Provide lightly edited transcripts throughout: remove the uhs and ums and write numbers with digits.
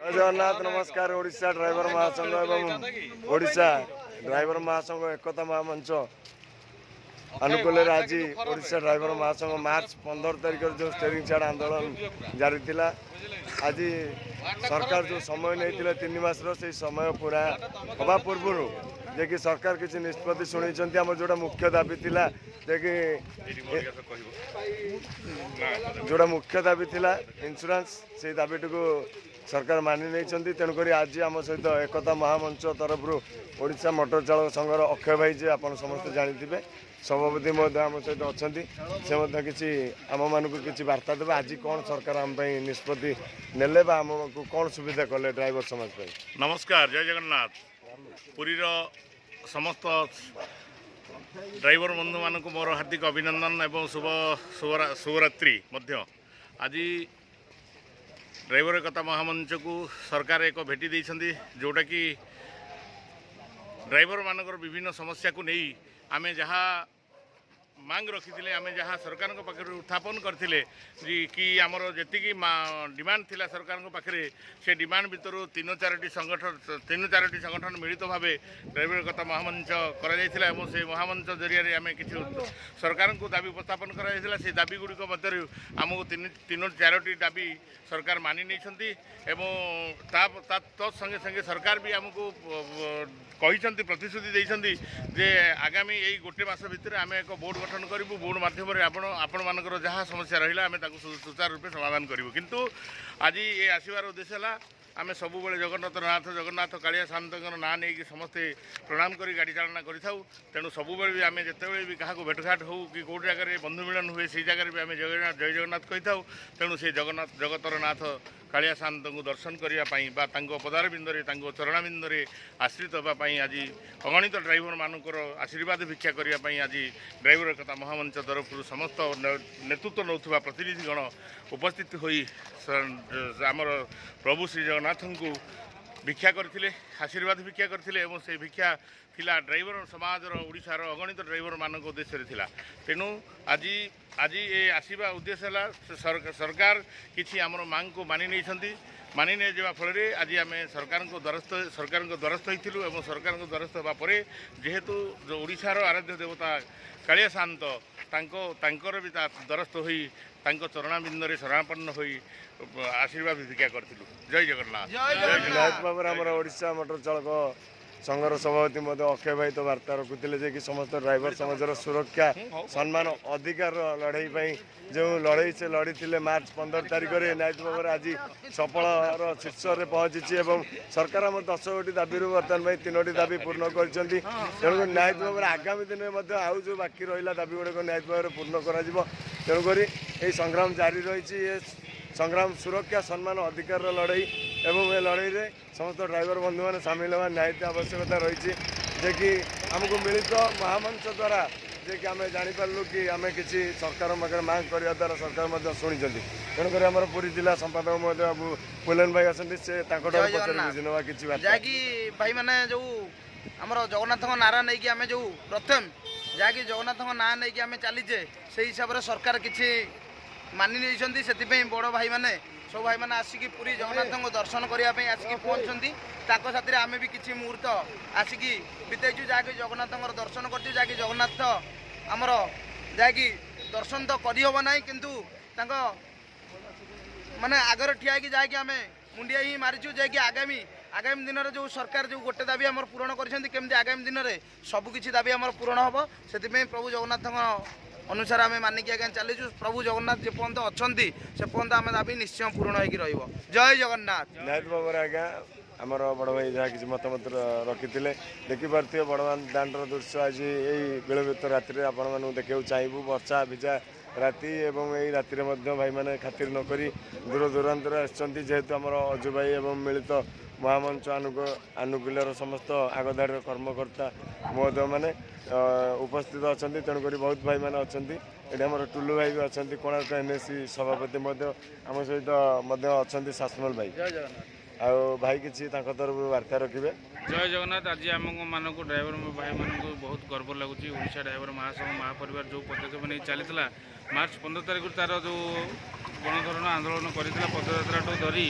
जगन्नाथ नमस्कार। ओडिशा ड्राइवर महासंघ एवं ओडिशा ड्राइवर महासंघ एकता महामंच अनुकूल आज ओडिशा ड्राइवर महासंघ मार्च 15 तारिख जो स्टेरिंग छाड़ आंदोलन जारी थिला। आज सरकार जो समय नहीं 3 मास से समय पूरा हवा पूर्व जे कि सरकार किसी निष्पत्ति शुणी आम जोड़ा मुख्य दाबी थिला जे कि जोड़ा मुख्य दाबी थिला इंश्योरेंस से दाबी को सरकार मानि नहीं। तेणुक आज आम सहित एकता महामंच तरफ ओडिशा मोटर चालक संघर अक्षय भाई जे आप समस्त जानी सभापति आम सहित अच्छा से किसी आम मान किसी वार्ता देवे आज कौन सरकार आम निष्पत्ति नेले आमको कौन सुविधा कले ड्राइवर समाज पर। नमस्कार, जय जगन्नाथ। पुरीर समस्त ड्राइवर बंधु मान मोर हार्दिक अभिनंदन एवं शुभरात्रि। आज ड्राइवर एकता महामंच को सरकार एक भेटी देइछन्ती जोटा कि ड्राइवर मानकर विभिन्न समस्या को नहीं आमे जहाँ मांग रखी आमे जहाँ सरकार पाखे उत्थापन करथिले कि आमर जी डिमांड थिला सरकार पाखे से डिमांड भितर 3-4टी संगठन मिलित भाव ड्राइवर एकता महामंच करा से महामंच जरिया आम कि सरकार को दाबी उपस्थापन करा से दाबी गुड़िक मध्य आमको 3-4टी दाबी सरकार मानि नहीं संगे संगे सरकार भी आमको कही प्रतिश्रुति देइछन्ती जे आगामी यही गोटे मास भितर आम एक बोर्ड गठन करूँ। बोर्ड माध्यम आपण मानकर जहाँ समस्या रहा आम सुचारू रूपे समाधान करूँ। किंतु आज ये आसबार उद्देश्य है आम सब जगन्नाथ कालिया शांतर ना नहीं समस्ते प्रणाम कर गाड़ी चालना करूँ। तेणु सब भी आम जिते भी क्या भेटघाट हो कि कौ जगह बंधु मिलन हुए से जगह भी आम जय जगन्नाथ कही था। तेणु से जगन्नाथ जगतर नाथ कालिया शांत को दर्शन करने पदार बिंदरे चरण बिंदरे आश्रित होगापी आज अगणित ड्राइवर मानकर आशीर्वाद भिक्षा करने आज ड्राइवर एकता महामंच तरफ समस्त नेतृत्व नौथुवा प्रतिनिधिगण उपस्थित होई आमर प्रभु श्री जगन्नाथ को भिक्षा करथिले, आशीर्वाद भिक्षा करथिले एवं से भिक्षा थिला ड्राइवर समाजर ओडिशार अगणित ड्राइवर मान उद्देश्य थिला। तेणु आज ये आसवा उद्देश्य है सरकार किसी आमर मांग को मानि नहीं जावा फल आज आम सरकार द्वारस्थ होइथिलु एवं सरकार द्वारस्थ होगा पर जेहेतु जो ओडिशार आराध्य देवता कालिया शांत तांकर भी द्वारस्थ होई चरणा बिंदरे शरणापन्न होई आशीर्वाद भिक्षा करथिलु। जय जगन्नाथ। निहत भाव आम ओडिशा मोटर चालक संघर सभापति अक्षय भाई तो वार्ता रखुले जे कि समस्त ड्राइवर समाजर सुरक्षा सम्मान अधिकार लड़ाई जो लड़ाई से लड़ी मार्च 15 तारिख में निहत भाव आज सफल शीर्ष में पहुंची सरकार आम 10 गोटी दाबी बर्तमान 3टी दाबी पूर्ण कर तेणुक निहत भाव आगामी दिन में आउ जो बाकी रहा दाबी गुड़ाक निहत भाव पूर्ण करुक संग्राम जारी रही। संग्राम सुरक्षा सम्मान अधिकार लड़ाई एवं ए लड़ाई रे समस्त ड्राइवर बंधु मैंने सामिल होगा निहायत आवश्यकता रही जे कि आमको मिलित महामंच द्वारा जे कि आम जापारू कि आम किसी सरकार पाखे मांग करने द्वारा सरकार शुणी तेणुक आम पुरी जिला संपादक बाबू पुलन भाई आसती से बुझीना किसी भाई मैंने जो आम जगन्नाथ नारा नहीं कि आम जो प्रथम जहाँकि जगन्नाथ ना नहीं कि आम चलीचे से हिसाब से सरकार किसी मानि नहीं से बड़ भाई मैंने सब भाई मैंने आसिकी पूरी जगन्नाथ को दर्शन करने आसिकी पहुँचती साथी आम भी किसी मुहूर्त आसिकी बितेचु जहाँकि जगन्नाथ दर्शन कर जगन्नाथ आमर जहाँकि दर्शन तो करहब ना किंतु माने आगर ठिया कि जहाँकि आम मुंडिया ही मारिचु जहाँकि आगामी दिन में जो सरकार जो गोटे दाबी आम पूरण करमती आगामी दिन में सबकि दाबी आम पूरण हम से प्रभु जगन्नाथ अनुसार आम मानिक आगे चलीचु। प्रभु जगन्नाथ जे पर्यंत अच्छा से पर्यंत आम दाबी निश्चय पूरण हो। जय जगन्नाथ। निहत भाव आज्ञा आमर बड़ भाई जहाँ किसी मतमत रखी देखिपे बड़मान दाण्डर दृश्य आज यही विलंबित राति आपण मैं देखा चाहबू वर्षा भिजा राति एवं यही राति भाई मैंने खातिर नक दूर दूरांतर आसतु आमर अजु भाई एवं मिलित महामंच आनुकूल्यर समस्त आगधाड़ी कर्मकर्ता महोदय मैंने उपस्थित अच्छा तेणुक बहुत भाई मैंने अच्छा ये आम टुलू भाई भी अच्छा कोणार्क एनएससी सभापति आम सहित अच्छा शासनल भाई आ भाई किसी तरफ वार्ता रखिए। जय जगन्नाथ। आज आम मानक ड्राइवर भाई मानक बहुत गर्व लगुच ओडिशा ड्राइवर महासंघ महापरिवार जो पदक्षेप नहीं चली मार्च 15 तारिख तार जो गणधरण आंदोलन कर पदयात्रा धरी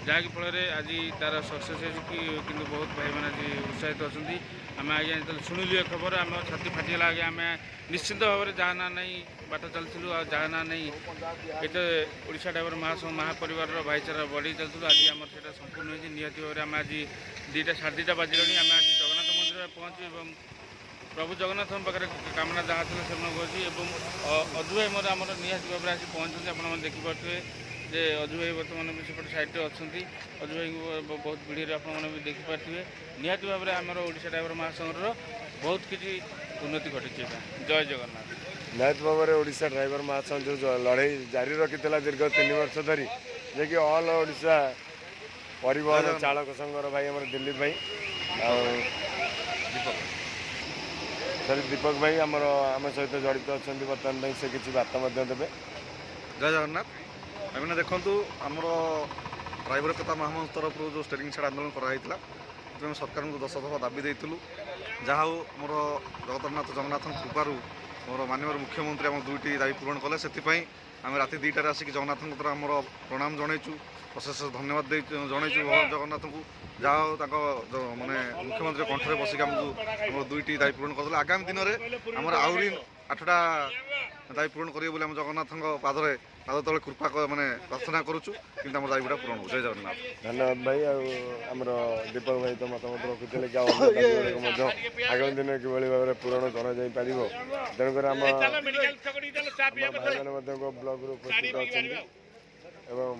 ଯାହାକି ଫଳରେ ଆଜି ତାର ସକ୍ସେସ୍ ହେଇଛି କିନ୍ତୁ ବହୁତ ଭାଇମାନେ ଆଜି ଉତ୍ସାହିତ ଅଛନ୍ତି। ଆମେ ଆଜ୍ଞା ଯେତେବେଳେ ଶୁଣିଲୁ ଏ ଖବର ଆମ ଛାତି ଫାଟିଗଲା ଆଜ୍ଞା। ଆମେ ନିଶ୍ଚିନ୍ତ ଭାବରେ ଯାହା ନା ନେଇ ବାଟ ଚାଲିଥିଲୁ ଆଉ ଯାହା ନା ନେଇ ଏତେ ଓଡ଼ିଶା ଡ୍ରାଇଭର ମହାସଂଘ ମହାପରିବାରର ଭାଇଚାରା ବଢ଼େଇ ଚାଲିଥିଲୁ। ଆଜି ଆମର ସେଇଟା ସମ୍ପୂର୍ଣ୍ଣ ହେଇଛି। ନିହାତି ଭାବରେ ଆମେ ଆଜି 2ଟା ସାଢ଼େ 2ଟା ବାଜିଲାଣି। ଆମେ ଆଜି ଜଗନ୍ନାଥ ମନ୍ଦିରରେ ପହଞ୍ଚୁ ଏବଂ ପ୍ରଭୁ ଜଗନ୍ନାଥଙ୍କ ପାଖରେ କାମନା ଯାହା ଥିଲା ସେମାନ କରୁଛି ଏବଂ ଅଜୁ ଭାଇ ମୋର ଆମର ନିହାତି ଭାବରେ ଆସି ପହଞ୍ଚନ୍ତି। ଆପଣମାନେ ଦେଖିପାରୁଥିବେ ଯେ ଅଜୁ ଭାଇ ବର୍ତ୍ତମାନ ବି ସେପଟେ ସାଇଡ଼୍ରେ ଅଛନ୍ତି। ଅଜୁ ଭାଇଙ୍କୁ ବହୁତ ଭିଡ଼ିଓରେ ଆପଣମାନେ ବି ଦେଖିପାରୁଥିବେ। ନିହାତି ଭାବରେ ଆମର ଓଡ଼ିଶା ଡ୍ରାଇଭର ମହାସଂଘର ବହୁତ କିଛି ଉନ୍ନତି ଘଟିଛି। ଏଇଟା ଜୟ ଜଗନ୍ନାଥ। ନିହାତି ଭାବରେ ଓଡ଼ିଶା ଡ୍ରାଇଭର ମହାସଂଘ ଯେଉଁ ଲଢ଼େଇ ଜାରି ରଖିଥିଲା ଦୀର୍ଘ 3 ବର୍ଷ ଧରି, ଯିଏକି ଅଲ୍ ଓଡ଼ିଶା ପରିବହନ ଚାଳକ ସଂଘର ଭାଇ ଆମର ଦିଲ୍ଲୀପ ଭାଇ ଆଉ ଦୀପକ ଭାଇ ଆମର ଆମ ସହିତ ଜଡ଼ିତ ଅଛନ୍ତି। ବର୍ତ୍ତମାନ ପାଇଁ ସେ କିଛି ବାର୍ତ୍ତା ମଧ୍ୟ ଦେବେ। ଜୟ ଜଗନ୍ନାଥ। ଏମାନେ ଦେଖନ୍ତୁ ଆମର ଡ୍ରାଇଭର କଥା ମହାମଞ୍ଚ ତରଫରୁ ଯେଉଁ ଷ୍ଟେରିଂ ଛାଡ଼ ଆନ୍ଦୋଳନ କରାଯାଇଥିଲା ସେଥିପାଇଁ ସରକାରଙ୍କୁ 10 ଦଫା ଦାବି ଦେଇଥିଲୁ। ଯାହା ହେଉ ମୋର ଜଗନ୍ନାଥଙ୍କ କୃପାରୁ ମୋର ମାନ୍ୟବର ମୁଖ୍ୟମନ୍ତ୍ରୀ ଆମ 2ଟି ଦାବି ପୂରଣ କଲେ। ସେଥିପାଇଁ ଆମେ ରାତି 2ଟାରେ ଆସିକି ଜଗନ୍ନାଥଙ୍କ ଦ୍ୱାରା ଆମର ପ୍ରଣାମ ଜଣାଇଛୁ, ଅଶେଷ ଧନ୍ୟବାଦ ଜଣାଇଛୁ ଜଗନ୍ନାଥଙ୍କୁ। ଯାହା ହେଉ ତାଙ୍କ ମାନେ ମୁଖ୍ୟମନ୍ତ୍ରୀ କଣ୍ଠରେ ବସିକି ଆମକୁ ଆମର 2ଟି ଦାବି ପୂରଣ କରିଦେଲେ। ଆଗାମୀ ଦିନରେ ଆମର ଆହୁରି 8ଟା ଦାବି ପୂରଣ କରିବେ ବୋଲି ଆମେ ଜଗନ୍ନାଥଙ୍କ ପାଦ ତଳେ କୃପା ମାନେ ପ୍ରାର୍ଥନା କରୁଛୁ। କିନ୍ତୁ ଆମର ଦାବିଟା ପୂରଣ ହଉ। ଜୟ ଜଗନ୍ନାଥ। ଧନ୍ୟବାଦ ଭାଇ। ଆଉ ଆମର ଦୀପକ ଭାଇ ତ ମତାମତ ରଖିଥିଲେ କି ଆଉ ଅନ୍ୟ ଦାବିଗୁଡ଼ିକ ମଧ୍ୟ ଆଗାମୀ ଦିନରେ କିଭଳି ଭାବରେ ପୂରଣ କରାଯାଇପାରିବ। ତେଣୁକରି ଆମ ଭାଇମାନେ ମଧ୍ୟ ବ୍ଲକରୁ ଉପସ୍ଥିତ ଅଛନ୍ତି ଏବଂ